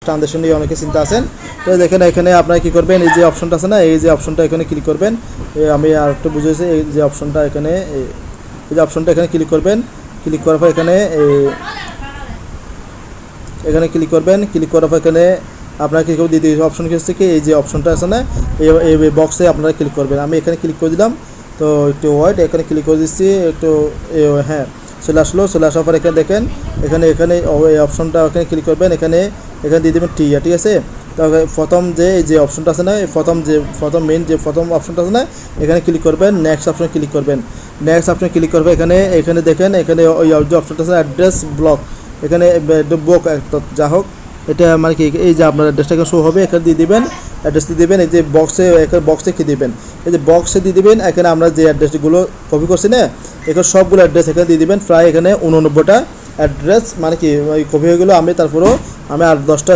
Transaction নিয়ে অনেকে চিন্তা আছেন। তো দেখেন এখানে আপনারা কী করবেন, এই যে অপশনটা আছে না, এই যে অপশনটা এখানে ক্লিক করবেন। আমি আর একটু বুঝেছি, এই যে অপশনটা এখানে, এই যে অপশনটা এখানে ক্লিক করবেন। ক্লিক করার পর এখানে এখানে ক্লিক করবেন। ক্লিক করার পর এখানে আপনারা কী করবেন, দ্বিতীয় অপশন কি হচ্ছে কি, এই যে অপশনটা আছে না, এই বক্সে আপনারা ক্লিক করবেন। আমি এখানে ক্লিক করে দিলাম। তো একটু ওয়াইট এখানে ক্লিক করে দিচ্ছি একটু, হ্যাঁ চলে আসলো। চলে আসার পর এখানে দেখেন এখানে এই অপশনটা এখানে ক্লিক করবেন। এখানে দিয়ে দেবেন টিয়া, ঠিক আছে। তো প্রথম যে অপশনটা আছে না, প্রথম মেইন যে প্রথম অপশনটা আছে না, এখানে ক্লিক করবেন। নেক্সট অপশন ক্লিক করবেন। নেক্সট অপশন ক্লিক করবে। এখানে দেখেন এখানে ওই যে অপশনটা আছে অ্যাড্রেস ব্লক, এখানে বুক যা হোক, এটা মানে কি, এই যে আপনার অ্যাড্রেসটা এখানে শো হবে, এখানে দিয়ে দিবেন। অ্যাড্রেস দিয়ে দেবেন। এই যে বক্সে কী দিবেন, এই যে বক্সে দিয়ে দিবেন। এখানে আমরা যে অ্যাড্রেসগুলো কপি করছি না, এখানে সবগুলো অ্যাড্রেস এখানে দিয়ে দিবেন। প্রায় এখানে 89টা অ্যাড্রেস মানে কি ওই কপি হয়ে গেলো। তারপরেও আমি আর 10টা